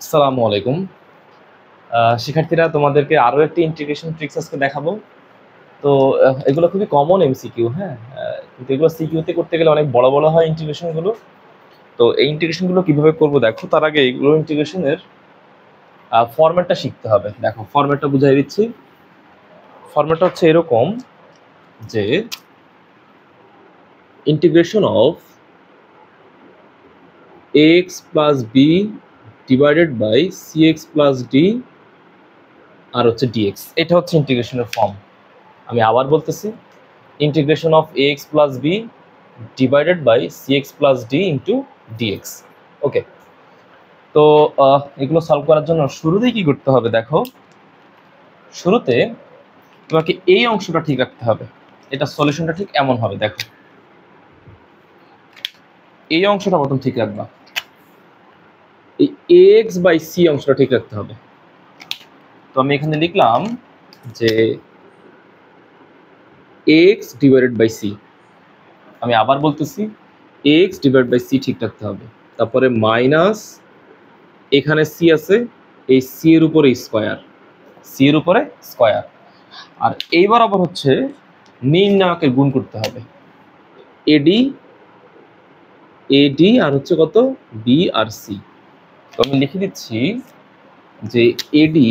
আসসালামু আলাইকুম। শিক্ষার্থীরা, তোমাদেরকে আরও একটি ইন্টিগ্রেশন ট্রিক্স আজকে দেখাবো। তো এগুলো খুবই কমন এমসিকিউ, হ্যাঁ। কিন্তু এগুলো সিকিউতে করতে গেলে অনেক বড় বড় হয় ইন্টিগ্রেশনগুলো। তো এই ইন্টিগ্রেশনগুলো কীভাবে করবো দেখো, তার আগে এইগুলো ইন্টিগ্রেশনের ফরম্যাটটা শিখতে হবে। দেখো, ফরম্যাটটা বুঝাই দিচ্ছি। ফরম্যাটটা হচ্ছে এরকম যে integration of x plus b divided by c x plus d আর হচ্ছে ডিএক্স। এটা হচ্ছে ইন্টিগ্রেশনের ফর্ম। আমি আবার বলতেছি, integration of ax plus b divided by cx plus d into dx. Okay, তো এগুলো সলভ করার জন্য শুরুতেই কি করতে হবে দেখো, শুরুতে তোমাকে এই অংশটা ঠিক রাখতে হবে। এটা সলিউশনটা ঠিক এমন হবে, দেখো এই অংশটা প্রথম ঠিক রাখবা, এই ax বাই সি অংশটা ঠিক রাখতে হবে। তো আমি এখানে লিখলাম যে x ডিভাইডেড বাই সি। আমি আবার বলতেছি, x ডিভাইড বাই সি ঠিক রাখতে হবে। তারপরে মাইনাস, এখানে সি আছে, এই সি এর উপরে স্কয়ার, সি এর উপরে স্কয়ার। আর এইবার আবার হচ্ছে নির্ণায়কের গুণ করতে হবে, এডি এডি আর হচ্ছে কত, বি আর সি। তো আমি লিখে দিচ্ছি যে এডি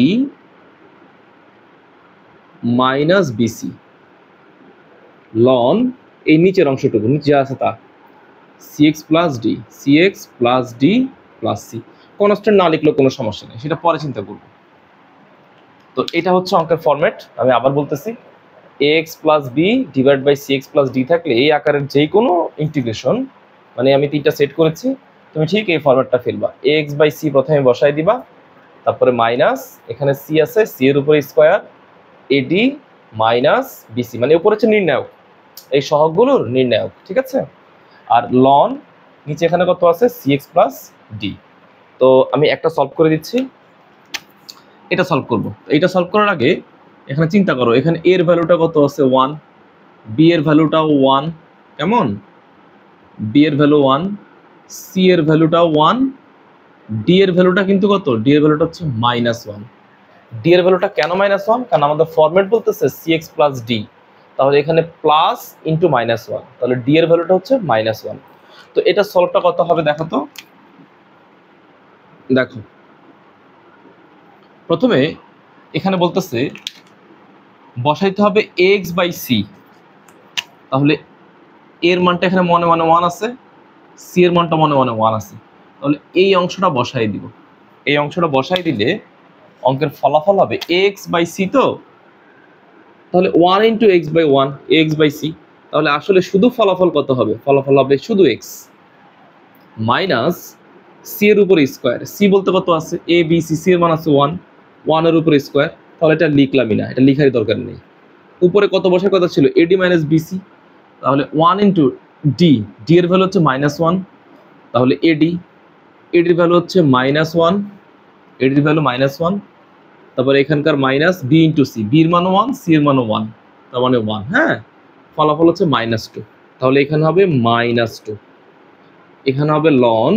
মাইনাস বিসি লন এই নিচের অংশটুকু নিচে আছে তা c x plus d, c x plus d plus c. Constant না লিখলেও কোনো সমস্যা নেই, সেটা পরে চিন্তা করবো। তো এটা হচ্ছে অঙ্কের ফরম্যাট। আমি আবার বলতেছি, x plus b divide by c x plus d থাকলে এই আকারের যে কোনো ইন্টিগ্রেশন, মানে আমি তিনটা সেট করেছি, তুমি ঠিক এই ফরম্যাটটা ফেলবা। এক্স বাই সি প্রথমে বসাই দিবা, তারপরে মাইনাস, এখানে সি আছে, সি এর উপরে স্কোয়ার, এডি মাইনাস বিসি, মানে উপরে হচ্ছে নির্ণায়ক, এই সহগগুলোর নির্ণায়ক, ঠিক আছে। আর লন নিচে এখানে কত আছে, সি এক্স প্লাস ডি। তো আমি একটা সলভ করে দিচ্ছি, এটা সলভ করবো। এটা সলভ করার আগে এখানে চিন্তা করো, এখানে এর ভ্যালুটা কত আছে 1, বি এর ভ্যালুটাও 1, কেমন, বি এর ভ্যালু 1, সি এর ভ্যালুটাও 1, ডি এর ভ্যালুটা কিন্তু কত, ডি এর ভ্যালুটা হচ্ছে -1। ডি এর ভ্যালুটা কেন -1? কারণ আমাদের ফরম্যাট বলতেছে সি এক্স প্লাস ডি, তাহলে এখানে প্লাস ইন্টু -1, তাহলে ডি এর ভ্যালুটা হচ্ছে -1। তো এটা সলভটা কত হবে দেখো তো, দেখো প্রথমে এখানে বলতেছে বসাইতে হবে এক্স বাই সি, তাহলে এর মানটা এখানে মনে মনে 1 আছে, সি এর মানটা মনে মনে 1 আছে, তাহলে এই অংশটা বসাই দিব। এই অংশটা বসাই দিলে অঙ্কের ফলাফল হবে এক্স বাই সি, তো তাহলে 1 into x by 1, x by c. তাহলে আসলে শুধু ফলাফল কত হবে, ফলাফল হবে শুধু এক্স মাইনাস সি এর উপরে স্কোয়ার। সি বলতে কত আছে, এ বি সি, সি এর মান আছে 1, 1 এর উপরে স্কোয়ার। তাহলে এটা লিখলামই না, এটা লিখারই দরকার নেই। উপরে কত বসার কথা ছিল, এডি মাইনাস বিসি, তাহলে 1 ইন্টু ডি, ডি এর ভ্যালু হচ্ছে -1, তাহলে এডি, এডির ভ্যালু হচ্ছে -1, এডির ভ্যালু -1। তারপরে এখানকার মাইনাস বি ইন্টু সি, বির মানও 1, সি এর মানও 1, তার মানে 1, হ্যাঁ। ফলাফল হচ্ছে -2, তাহলে এখানে হবে -2। এখানে হবে ln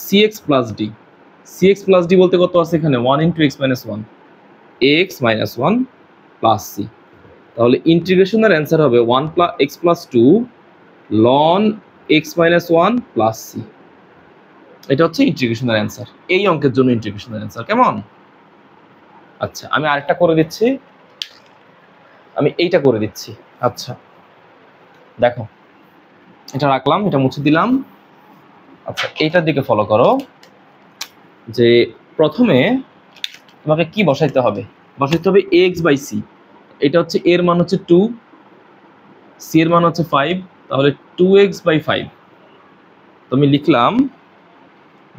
c x plus d, c x plus d বলতে কত আছে এখানে, 1 into x minus 1, x minus 1 plus c. তাহলে ইন্টিগ্রেশনের অ্যান্সার হবে 1 plus x plus 2 ln x minus 1 plus c. এটা হচ্ছে ইন্টিগ্রেশনের অ্যান্সার, এই অঙ্কের জন্য ইন্টিগ্রেশনের অ্যান্সার, কেমন। আচ্ছা, আমি আরেকটা করে দিচ্ছি, আমি এইটা করে দিচ্ছি। আচ্ছা দেখো, এটা রাখলাম, এটা মুছে দিলাম। আচ্ছা, এইটার দিকে ফলো করো, যে প্রথমে তোমাকে কি বসাইতে হবে, বসাইতে হবে এক্স বাই সি। এটা হচ্ছে এর মান হচ্ছে 2, সি এর মান হচ্ছে 5, তাহলে 2x বাই 5। তো আমি লিখলাম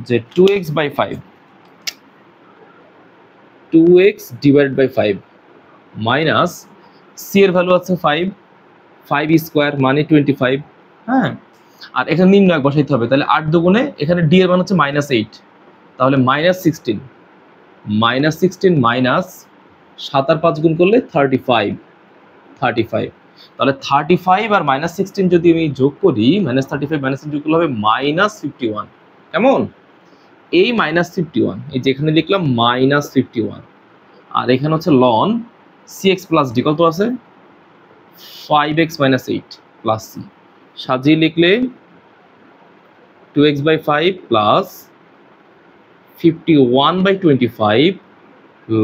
যে 2x by 5, 2x divide by 5 minus c এর ভ্যালু আছে 5, 5 স্কোয়ার মানে 25, হ্যাঁ। আর এখানে নির্ণায়ক বসাইতে হবে, তাহলে 8 দুগুণে, এখানে ডি এর মান হচ্ছে -8, তাহলে -16, -16 মাইনাস 7 আর 5 গুণ করলে 35, তাহলে 35 আর -16 যদি আমি যোগ করি, -35 -16 যোগ করলে হবে -51, কেমন। এই -51, এই যেখানে লিখলাম -51, আর এখানে হচ্ছে লন cx প্লাস ডি কত আছে 5x - 8 প্লাস c, সাজিয়ে লিখলে 2x/5 plus 51/25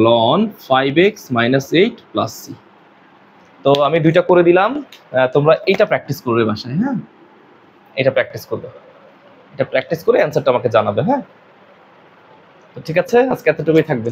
loan 5x - 8 plus c। তো আমি দুইটা করে দিলাম, তোমরা এটা প্র্যাকটিস করবে বাসায়। হ্যাঁ, এটা প্র্যাকটিস করবে, এটা প্র্যাকটিস করে অ্যান্সারটা আমাকে জানাবে। হ্যাঁ, তো ঠিক আছে, আজকে এতটুকুই থাকবে।